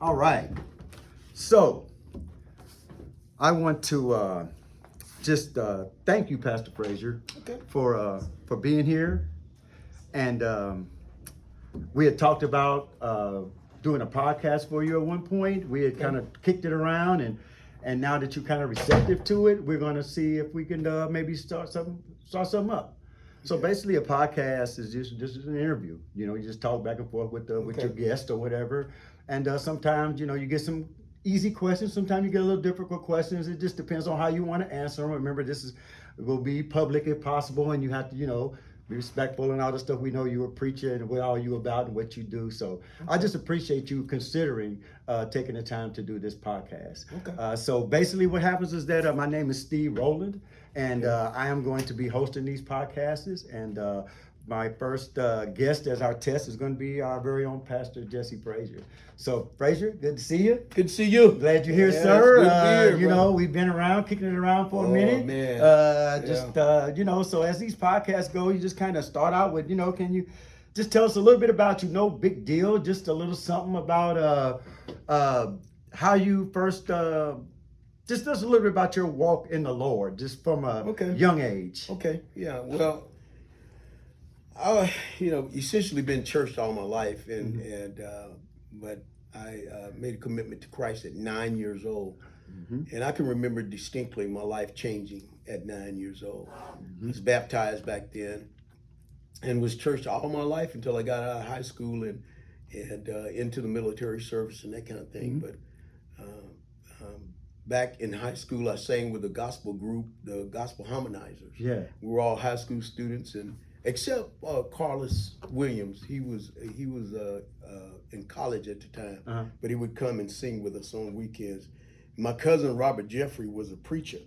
All right. So I want to just thank you, Pastor Frazier, Okay. for being here. And we had talked about doing a podcast for you at one point. We had kind of kicked it around, and now that you're kind of receptive to it, we're going to see if we can maybe start something up. So basically, a podcast is just an interview. You know, you just talk back and forth with your guest or whatever. And sometimes, you get some easy questions. Sometimes you get a little difficult questions. It just depends on how you want to answer them. Remember, will be public if possible, and you have to, be respectful and all the stuff. We know you're a preacher and what all you about and what you do. So I just appreciate you considering taking the time to do this podcast. Okay. So basically what happens is that my name is Steve Roland, and I am going to be hosting these podcasts. And my first guest as our test is going to be our very own Pastor Jesse Frazier. So Frazier, good to see you. Good to see you. Glad you're here, Yeah, sir. it's good to be here, We've been around, kicking it around for a minute. Man. So as these podcasts go, you just kind of start out with, can you just tell us a little bit about you? No big deal, just a little something about how you first, just a little bit about your walk in the Lord, just from a young age. Okay. Yeah. Well, I, essentially been churched all my life, but I made a commitment to Christ at 9 years old. And I can remember distinctly my life changing at 9 years old. I was baptized back then and was churched all my life until I got out of high school and into the military service and that kind of thing. But back in high school, I sang with the gospel group, the Gospel Harmonizers. Yeah. We were all high school students, and except Carlos Williams, he was in college at the time, but he would come and sing with us on weekends. My cousin Robert Jeffrey was a preacher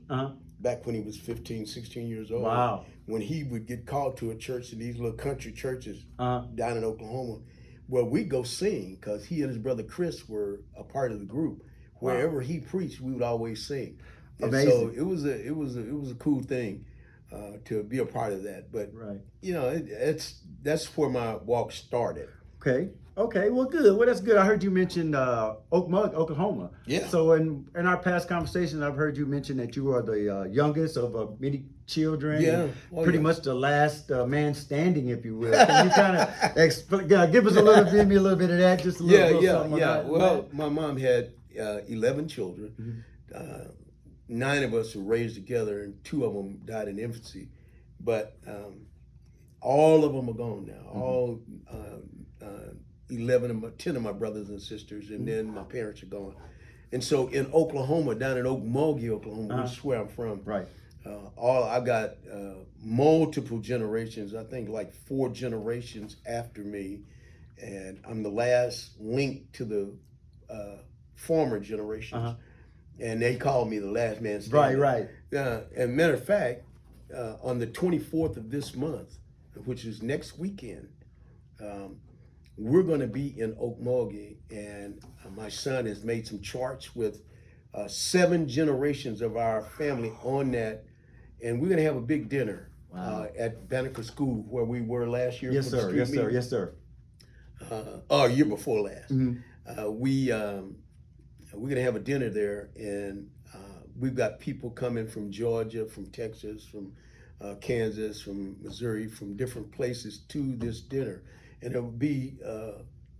back when he was 15, 16 years old. Wow. When he would get called to a church in these little country churches down in Oklahoma, well, we'd go sing because he and his brother Chris were a part of the group. Wherever he preached, we would always sing. And amazing. So it was a cool thing to be a part of that. But that's where my walk started. Okay, well, good. Well, that's good. I heard you mention Oakmont, Oklahoma. Yeah. So in our past conversations, I've heard you mention that you are the youngest of many children. Yeah. Pretty much the last man standing, if you will. Can you kind of give us maybe a little bit of that, just a little something? Well, my mom had 11 children. 9 of us were raised together, and 2 of them died in infancy. But all of them are gone now. All 10 of my brothers and sisters, and then my parents are gone. And so in Oklahoma, down in Okmulgee, Oklahoma, which is where I'm from, right. I've got multiple generations, I think like 4 generations after me, and I'm the last link to the former generations. And they call me the last man standing. Right. And matter of fact, on the 24th of this month, which is next weekend, we're going to be in Okmulgee, and my son has made some charts with 7 generations of our family on that, and we're going to have a big dinner at Banneker School where we were last year. Yes, sir. Yes, sir. Year before last. We're going to have a dinner there, and we've got people coming from Georgia, from Texas, from Kansas, from Missouri, from different places to this dinner. And it would be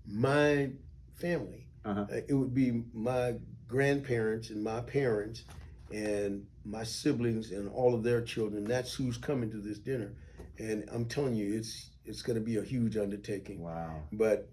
my family. It would be my grandparents and my parents and my siblings and all of their children. That's who's coming to this dinner. And I'm telling you, it's going to be a huge undertaking. Wow. But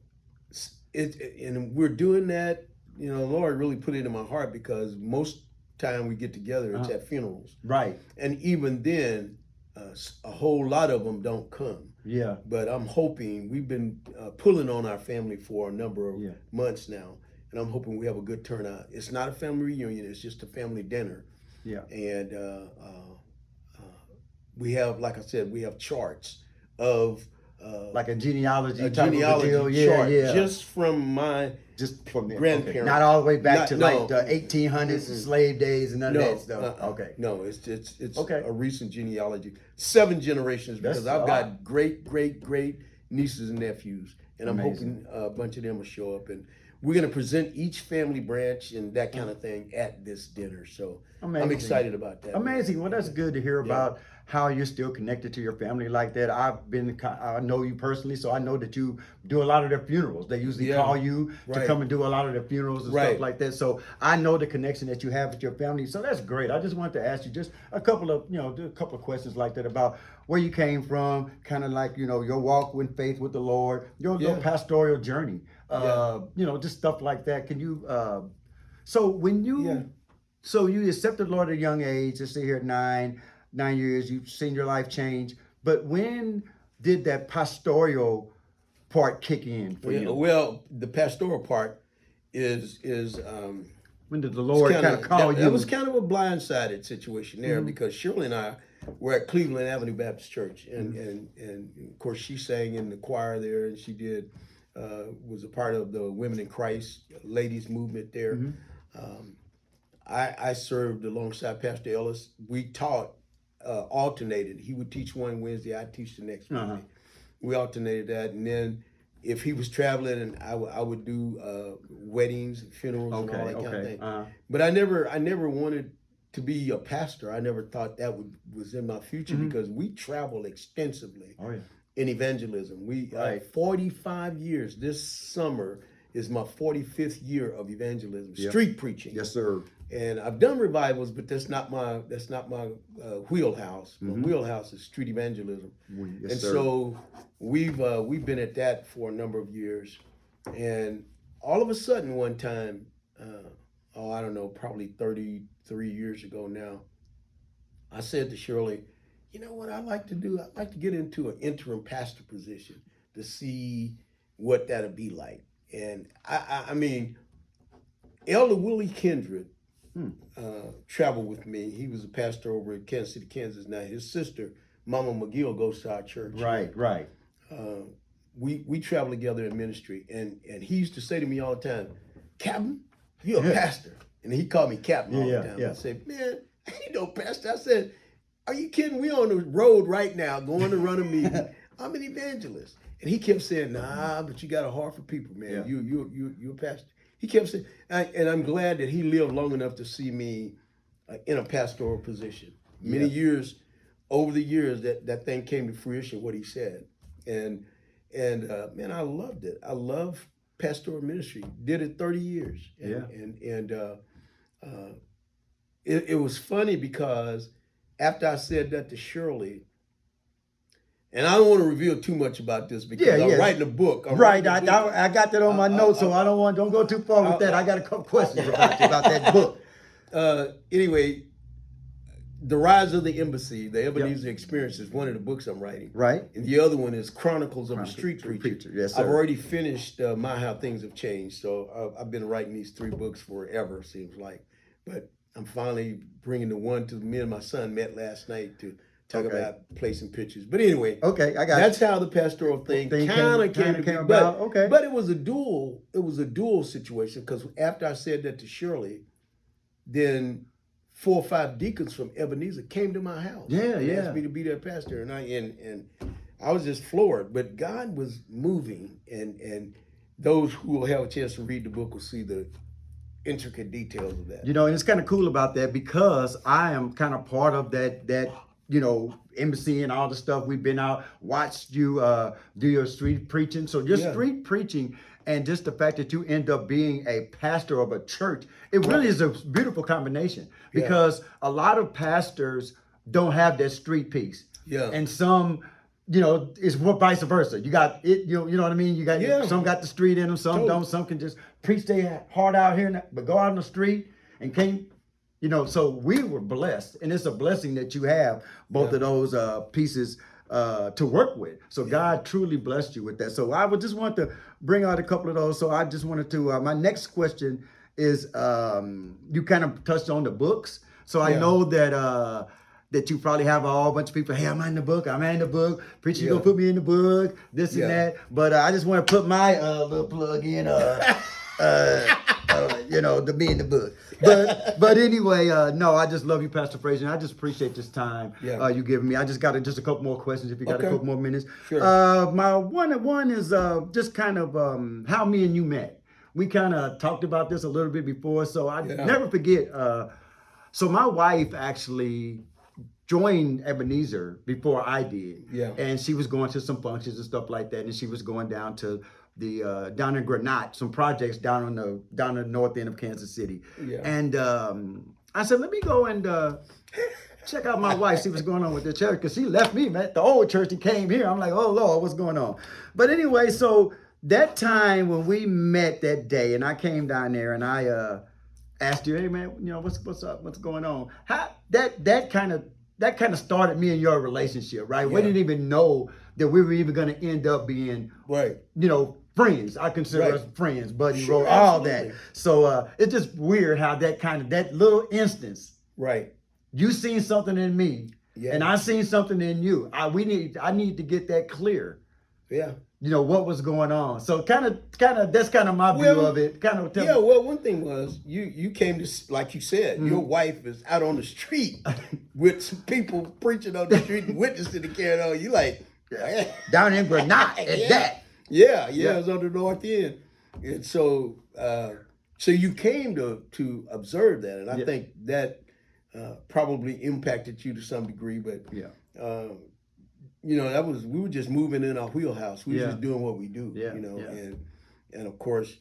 and we're doing that. The Lord really put it in my heart because most time we get together, it's at funerals. Right. And even then, a whole lot of them don't come. Yeah. But I'm hoping, we've been pulling on our family for a number of months now, and I'm hoping we have a good turnout. It's not a family reunion, it's just a family dinner. Yeah. And we have, like I said, we have charts of like a genealogy a type genealogy of deal. chart, Yeah. just from my grandparents. Okay. Not all the way back to no. like the 1800s, slave days, and none of that stuff. Okay. No, it's a recent genealogy. 7 generations, because I've got great nieces and nephews, and I'm hoping a bunch of them will show up. And we're going to present each family branch and that kind of thing at this dinner. So I'm excited about that. Amazing. Well, that's good to hear about how you're still connected to your family like that. I know you personally, so I know that you do a lot of their funerals. They usually call you to come and do a lot of their funerals and stuff like that. So I know the connection that you have with your family. So that's great. I just wanted to ask you just a couple of questions like that about where you came from, kind of like, your walk with faith with the Lord, your pastoral journey, just stuff like that. Can you, so when you, so you accepted the Lord at a young age, let's say here at 9 years, you've seen your life change, but when did that pastoral part kick in for you? Well, the pastoral part is when did the Lord kind of call you? That was kind of a blindsided situation there because Shirley and I were at Cleveland Avenue Baptist Church, and of course she sang in the choir there, and she did was a part of the Women in Christ ladies movement there. I served alongside Pastor Ellis. We taught alternated. He would teach one Wednesday, I'd teach the next Wednesday. We alternated that, and then if he was traveling, and I would do weddings, and funerals, and all that kind of thing. But I never wanted to be a pastor. I never thought that was in my future because we travel extensively in evangelism. We 45 years. This summer is my 45th year of evangelism, street preaching. Yes, sir. And I've done revivals, but that's not my wheelhouse. My wheelhouse is street evangelism. So we've been at that for a number of years, and all of a sudden one time, I don't know, probably 33 years ago now, I said to Shirley, you know what I'd like to do? I'd like to get into an interim pastor position to see what that'd be like. And I mean, Elder Willie Kindred traveled with me. He was a pastor over in Kansas City, Kansas. Now his sister, Mama McGill, goes to our church. Right. We travel together in ministry, and he used to say to me all the time, Captain, you're a pastor. And he called me Captain all the time. I said, man, I ain't no pastor. I said, are you kidding? We on the road right now going to run a meeting. I'm an evangelist. And he kept saying, nah, but you got a heart for people, man. You're a pastor. He kept saying, and I'm glad that he lived long enough to see me in a pastoral position. Many years, over the years, that thing came to fruition, what he said. And man, I loved it. I love pastoral ministry. Did it 30 years. It was funny because after I said that to Shirley, and I don't want to reveal too much about this because I'm writing a book. I got that on my notes, so I don't go too far with that. I got a couple questions about that book. Anyway, The Rise of the Embassy, the Ebenezer Experience is one of the books I'm writing. Right. And the other one is Chronicles of a Street Preacher. Yes, sir. I've already finished My How Things Have Changed, so I've been writing these 3 books forever, seems like. But I'm finally bringing the one to me and my son met last night to talk about placing pictures. But anyway, that's how the pastoral thing kind of came about. But it was a dual situation because after I said that to Shirley, then 4 or 5 deacons from Ebenezer came to my house. And asked me to be their pastor, and I was just floored. But God was moving, and those who will have a chance to read the book will see the intricate details of that. And it's kind of cool about that because I am kind of part of that embassy and all the stuff. We've been out, watched you do your street preaching. So your street preaching and just the fact that you end up being a pastor of a church, it really is a beautiful combination because a lot of pastors don't have that street piece. And some, it's vice versa. You got it, you know what I mean? You got some got the street in them, some don't. Some can just preach their heart out here, but go out on the street and can't. So we were blessed, and it's a blessing that you have both of those pieces to work with. So God truly blessed you with that. So I would just want to bring out a couple of those. So I just wanted to, my next question is, you kind of touched on the books. So I know that you probably have a whole bunch of people, hey, I'm in the book, preacher, you gonna put me in the book, this and that. But I just want to put my little plug in, to be in the book. But anyway, no, I just love you, Pastor Frazier. And I just appreciate this time you giving me. I just got just a couple more questions if you got a couple more minutes. Sure. My one is just kind of how me and you met. we kind of talked about this a little bit before, so I Yeah. never forget. So my wife actually joined Ebenezer before I did. Yeah. And she was going to some functions and stuff like that. And she was going down to the down in Granite, some projects down the north end of Kansas City. Yeah. And I said, let me go and check out my wife, see what's going on with the church. Because she left me at the old church and came here. I'm like, oh Lord, what's going on? But anyway, so that time when we met that day, and I came down there and I asked her, hey man, you know, what's up? What's going on? How that kind of started me and your relationship, right? We Yeah. didn't even know that we were even going to end up being, Right. you know, friends. I consider Right. us friends, buddy, Sure, roll, all absolutely. that. So it's just weird how that little instance, Right. you seen something in me, Yeah. and I seen something in you. I need to get that clear. Yeah. You know what was going on. So kind of that's kind of my view Well, of it. Kind of Yeah, well, one thing was you came to, like you said, Mm-hmm. your wife is out on the street with some people preaching on the street and witnessing and carrying on. You like, down in Granite at Yeah. that. yeah, Yeah. it was on the north end, and so so you came to observe that, and I Yeah. think that probably impacted you to some degree, but Yeah. you know, we were just moving in our wheelhouse. We were Yeah. just doing what we do, Yeah, you know, yeah. and of course,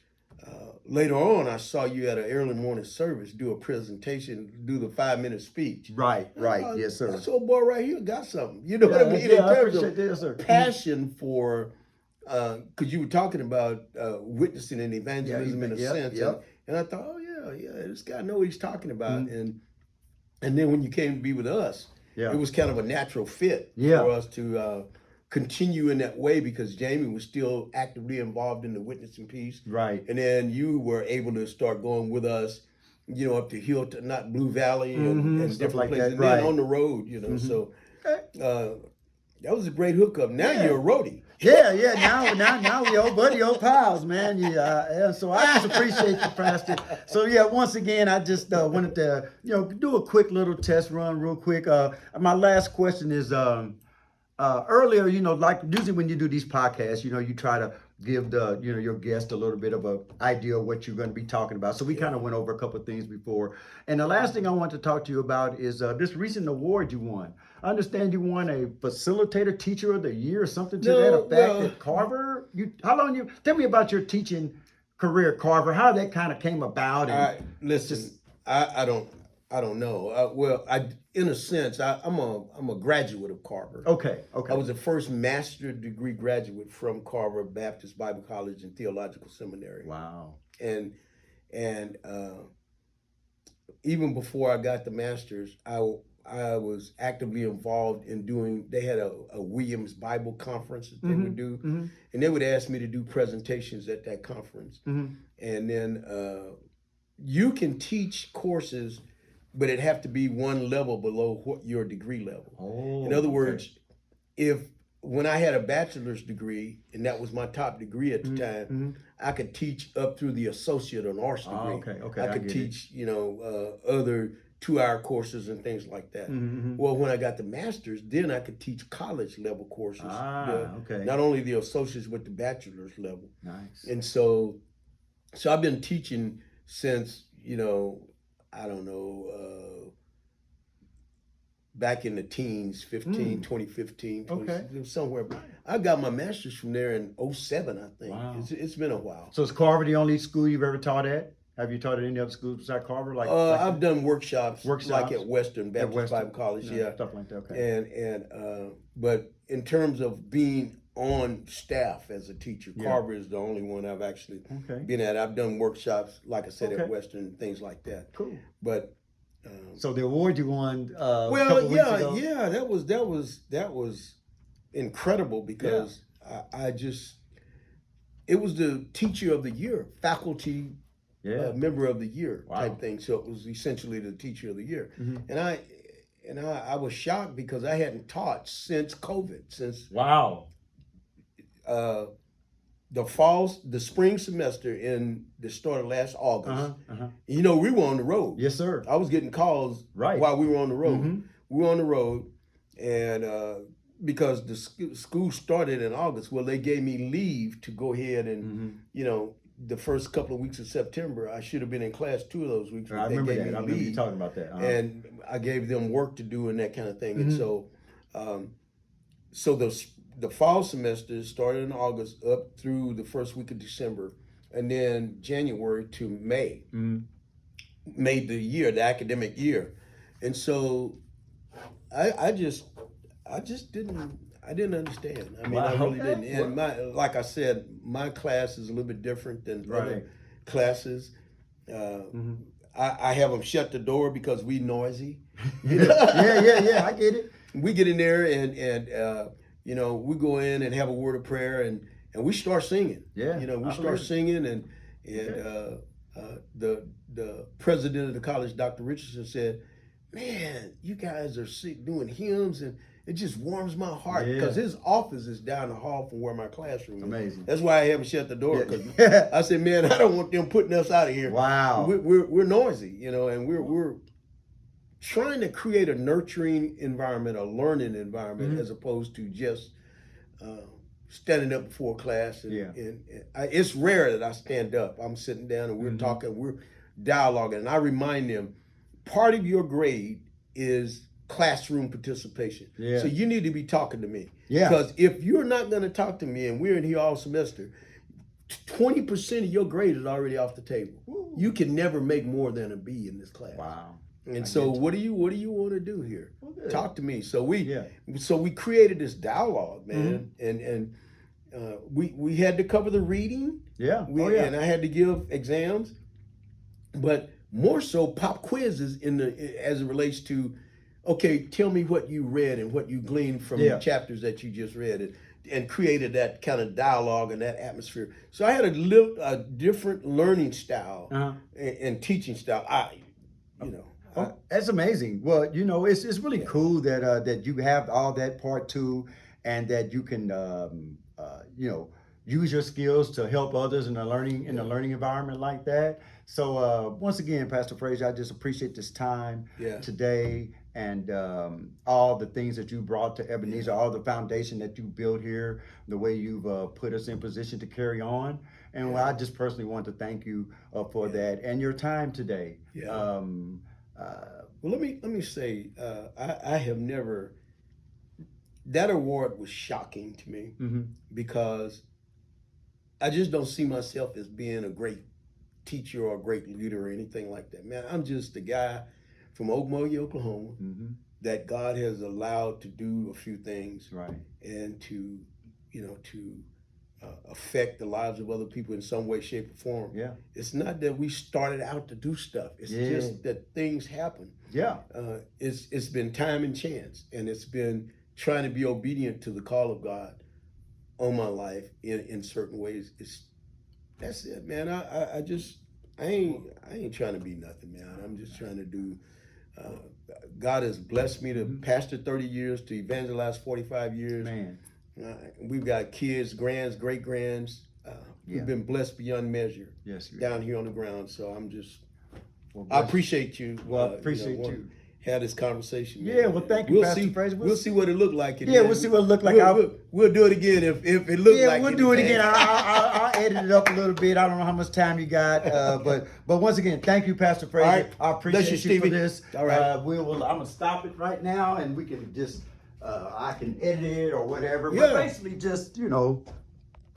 later on, I saw you at an early morning service do a presentation, do the 5-minute speech. Right. Uh, Yes, sir. That old boy right here got something. You know what I Yeah, mean? yeah, In I terms appreciate of that, yes, sir. passion for, because you were talking about witnessing and evangelism in a yep, sense, yep. and I thought, oh yeah, this guy knows what he's talking about, Mm-hmm. and then when you came to be with us, Yeah. it was kind of a natural fit Yeah. for us to continue in that way because Jamie was still actively involved in the witnessing piece. Right. And then you were able to start going with us, you know, up to Hilton, not Blue Valley Mhm, and stuff different like places. that, And right. then on the road, you know, so Okay. that was a great hookup. Now Yeah. you're a roadie. Yeah. Now we old buddy, old pals, man. Yeah. So I just appreciate you, Pastor. So yeah, once again, I just wanted to, you know, do a quick little test run, real quick. My last question is, earlier, you know, like usually when you do these podcasts, you know, you try to give your guest a little bit of an idea of what you're going to be talking about. So we kind of went over a couple of things before. And the last thing I want to talk to you about is this recent award you won. I understand you won a facilitator teacher of the year or something to that effect at Carver. Tell me about your teaching career at Carver, how that kind of came about. And Listen, I don't know. Well, in a sense, I'm a graduate of Carver. Okay. I was the first master's degree graduate from Carver Baptist Bible College and Theological Seminary. Wow. And even before I got the master's, I was actively involved in doing. They had a Williams Bible conference that they would do, and they would ask me to do presentations at that conference. And then you can teach courses, but it have to be one level below what your degree level. Oh, In other words, when I had a bachelor's degree, and that was my top degree at the time, I could teach up through the associate or honors degree. Okay, I I could get it. teach, other 2-hour courses and things like that. Well, when I got the master's, then I could teach college level courses. Okay. Not only the associates, but the bachelor's level. Nice. And so I've been teaching since, I don't know, back in the teens, 2015, somewhere. I got my master's from there in 2007, I think. Wow. It's been a while. So is Carver the only school you've ever taught at? Have you taught at any other schools besides Carver? I've done workshops like at Western Baptist Western, Bible College, stuff like that. Okay. But in terms of being on staff as a teacher, Carver is the only one I've actually been at. I've done workshops, like I said, at Western, things like that. Cool. But so the award you won a couple weeks ago. that was incredible because it was the teacher of the year, faculty member of the year type thing. So it was essentially the teacher of the year, and I was shocked because I hadn't taught since COVID, since the spring semester in the start of last August. We were on the road. Yes, sir. I was getting calls while we were on the road. We were on the road, and because the school started in August, well, they gave me leave to go ahead and the first couple of weeks of September, I should have been in class 2 of those weeks. I But they remember gave that. me I remember you leave, talking about that. and I gave them work to do and that kind of thing. And so, so the fall semester started in August up through the first week of December, and then January to May made the year, the academic year. And so I just didn't understand. I mean, I Wow, really okay. didn't. And like I said, my class is a little bit different than other classes. I have them shut the door because we noisy. Yeah. I get it. We get in there and you know, we go in and have a word of prayer and we start singing. Yeah, You know, we I start believe it. singing and the president of the college, Dr. Richardson, said, "Man, you guys are doing hymns and it just warms my heart because his office is down the hall from where my classroom is." Amazing. That's why I haven't shut the door because Yeah. I said, "Man, I don't want them putting us out of here." Wow. We're noisy, you know, and we're trying to create a nurturing environment, a learning environment, as opposed to just standing up before class. And it's rare that I stand up. I'm sitting down and we're talking, we're dialoguing, and I remind them, part of your grade is classroom participation. Yeah. So you need to be talking to me. Yeah. Because if you're not going to talk to me, and we're in here all semester, 20% of your grade is already off the table. Woo. You can never make more than a B in this class. Wow. And so what do you want to do here? Okay. Talk to me. So we created this dialogue, man, and we had to cover the reading. Yeah. And I had to give exams, but more so pop quizzes as it relates to, okay, tell me what you read and what you gleaned from the chapters that you just read, and created that kind of dialogue and that atmosphere. So I had a different learning style and teaching style. That's amazing. Well, you know, it's really cool that that you have all that part too, and that you can you know, use your skills to help others in a learning environment like that. So once again, Pastor Frazier, I just appreciate this time today, and all the things that you brought to Ebenezer, all the foundation that you built here, the way you've put us in position to carry on. And I just personally want to thank you for that and your time today. Well, let me say, I have never. That award was shocking to me because I just don't see myself as being a great teacher or a great leader or anything like that. Man, I'm just a guy from Okmulgee, Oklahoma, that God has allowed to do a few things, and to, you know, to affect the lives of other people in some way, shape, or form. It's not that we started out to do stuff. It's just that things happen. It's been time and chance, and it's been trying to be obedient to the call of God on my life in certain ways. That's it, man. I ain't trying to be nothing, man. I'm just trying to do. God has blessed me to pastor 30 years, to evangelize 45 years. Man. We've got kids, grands, great grands. We've been blessed beyond measure down here on the ground. So I'm just, I appreciate you. Well, I appreciate you. Had this conversation. Yeah, well, thank you, Pastor Frazier. We'll see what it looked like. We'll see what it looked like. We'll do it again if it looked like. Yeah, we'll do it again. I'll edit it up a little bit. I don't know how much time you got, but once again, thank you, Pastor Frazier. Right. I appreciate you for this. All right. I'm gonna stop it right now, and we can just I can edit it or whatever. But basically, just